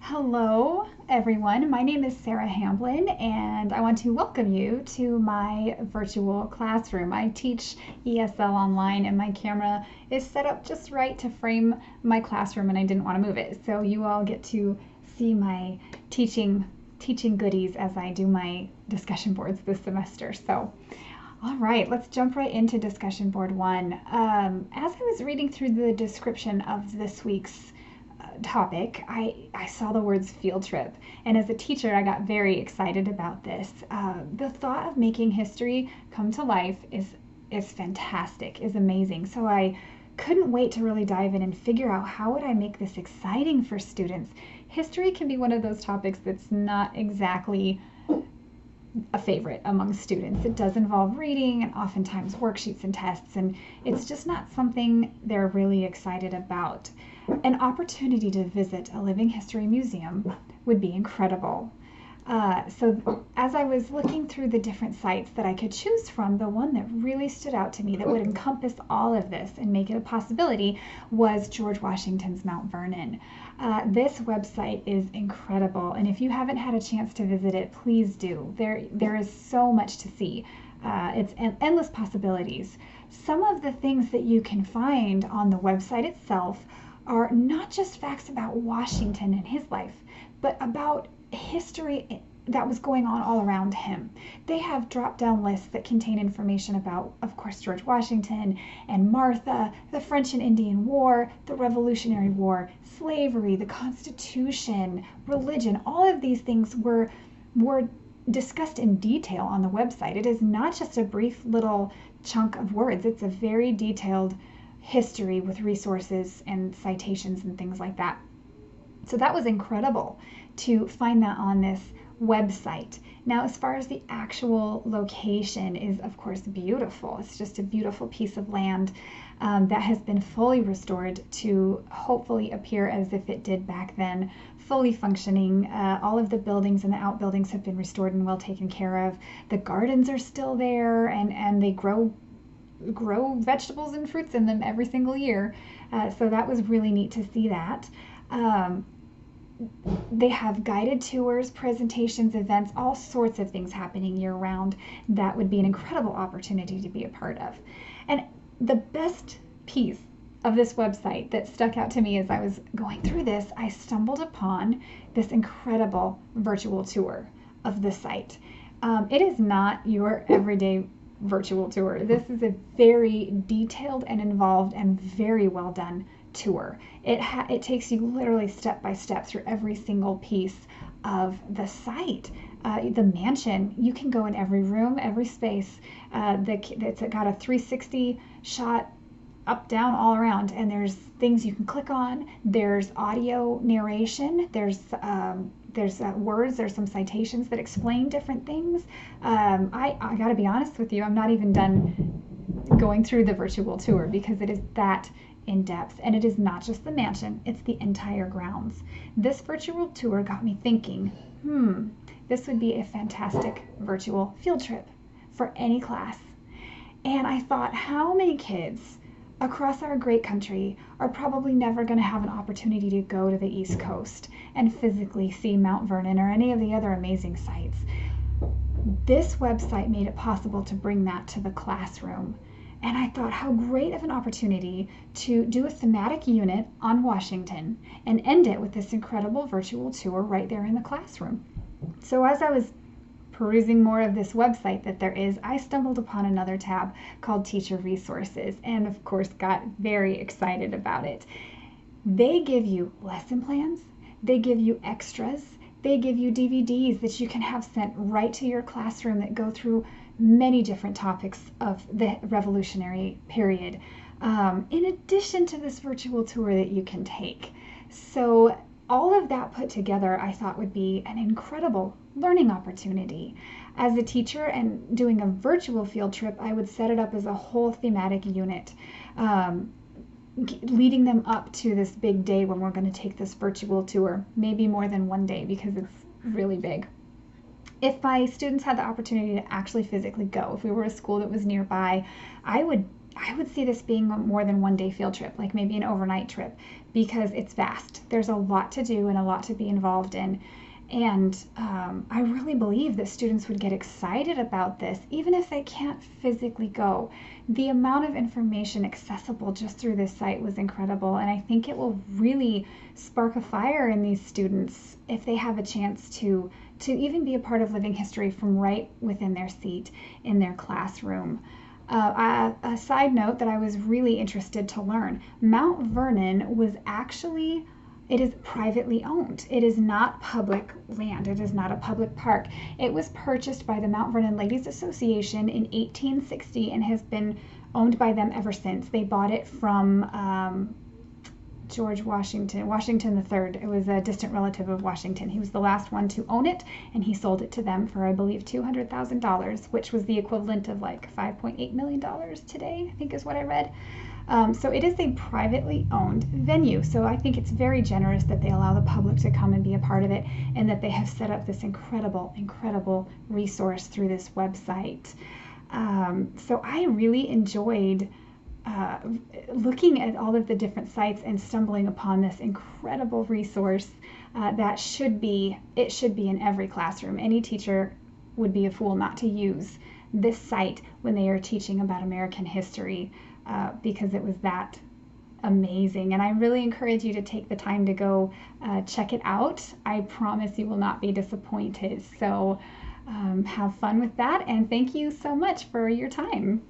Hello, everyone. My name is Sarah Hamblin, and I want to welcome you to my virtual classroom. I teach ESL online, and my camera is set up just right to frame my classroom, and I didn't want to move it. So you all get to see my teaching goodies as I do my discussion boards this semester. So, all right, let's jump right into discussion board one. As I was reading through the description of this week's topic, I saw the words field trip, and as a teacher I got very excited about this. The thought of making history come to life is fantastic, is amazing. So I couldn't wait to really dive in and figure out how would I make this exciting for students. History can be one of those topics that's not exactly a favorite among students. It does involve reading and oftentimes worksheets and tests, and it's just not something they're really excited about. An opportunity to visit a living history museum would be incredible. So as I was looking through the different sites that I could choose from, the one that really stood out to me that would encompass all of this and make it a possibility was George Washington's Mount Vernon. This website is incredible, and if you haven't had a chance to visit it, please do. There is so much to see. It's endless possibilities. Some of the things that you can find on the website itself are not just facts about Washington and his life, but about history that was going on all around him. They have drop-down lists that contain information about, of course, George Washington and Martha, the French and Indian War, the Revolutionary War, slavery, the Constitution, religion. All of these things were discussed in detail on the website. It is not just a brief little chunk of words. It's a very detailed history with resources and citations and things like that. So that was incredible to find that on this website. Now, as far as the actual location is, of course, beautiful. It's just a beautiful piece of land that has been fully restored to hopefully appear as if it did back then, fully functioning. All of the buildings and the outbuildings have been restored and well taken care of. The gardens are still there, and they grow vegetables and fruits in them every single year. So that was really neat to see that. They have guided tours, presentations, events, all sorts of things happening year-round. That would be an incredible opportunity to be a part of. And the best piece of this website that stuck out to me as I was going through this, I stumbled upon this incredible virtual tour of the site. It is not your everyday virtual tour. This is a very detailed and involved and very well done tour. It takes you literally step by step through every single piece of the site. The mansion, you can go in every room, every space. It's got a 360 shot up, down, all around, and there's things you can click on. There's audio narration. There's words, there's some citations that explain different things. I gotta be honest with you, I'm not even done going through the virtual tour because it is that in depth, and it is not just the mansion, it's the entire grounds. This virtual tour got me thinking, this would be a fantastic virtual field trip for any class. And I thought, how many kids across our great country are probably never going to have an opportunity to go to the East Coast and physically see Mount Vernon or any of the other amazing sites. This website made it possible to bring that to the classroom. And I thought, how great of an opportunity to do a thematic unit on Washington and end it with this incredible virtual tour right there in the classroom. So as I was perusing more of this website that there is, I stumbled upon another tab called Teacher Resources, and of course got very excited about it. They give you lesson plans, they give you extras, they give you DVDs that you can have sent right to your classroom that go through many different topics of the Revolutionary period, in addition to this virtual tour that you can take. So all of that put together, I thought would be an incredible learning opportunity. As a teacher and doing a virtual field trip, I would set it up as a whole thematic unit, leading them up to this big day when we're going to take this virtual tour, maybe more than one day because it's really big. If my students had the opportunity to actually physically go, if we were a school that was nearby, I would I would see this being a more than one day field trip, like maybe an overnight trip, because it's vast. There's a lot to do and a lot to be involved in. And I really believe that students would get excited about this, even if they can't physically go. The amount of information accessible just through this site was incredible, and I think it will really spark a fire in these students if they have a chance to even be a part of living history from right within their seat in their classroom. A side note that I was really interested to learn, Mount Vernon was actually, it is privately owned. It is not public land. It is not a public park. It was purchased by the Mount Vernon Ladies Association in 1860 and has been owned by them ever since. They bought it from George Washington III. It was a distant relative of Washington. He was the last one to own it, and he sold it to them for, I believe, $200,000, which was the equivalent of like $5.8 million today, I think is what I read. So it is a privately owned venue. So I think it's very generous that they allow the public to come and be a part of it, and that they have set up this incredible resource through this website. So I really enjoyed looking at all of the different sites and stumbling upon this incredible resource that should be in every classroom. Any teacher would be a fool not to use this site when they are teaching about American history, because it was that amazing. And I really encourage you to take the time to go check it out. I promise you will not be disappointed. So have fun with that, and thank you so much for your time.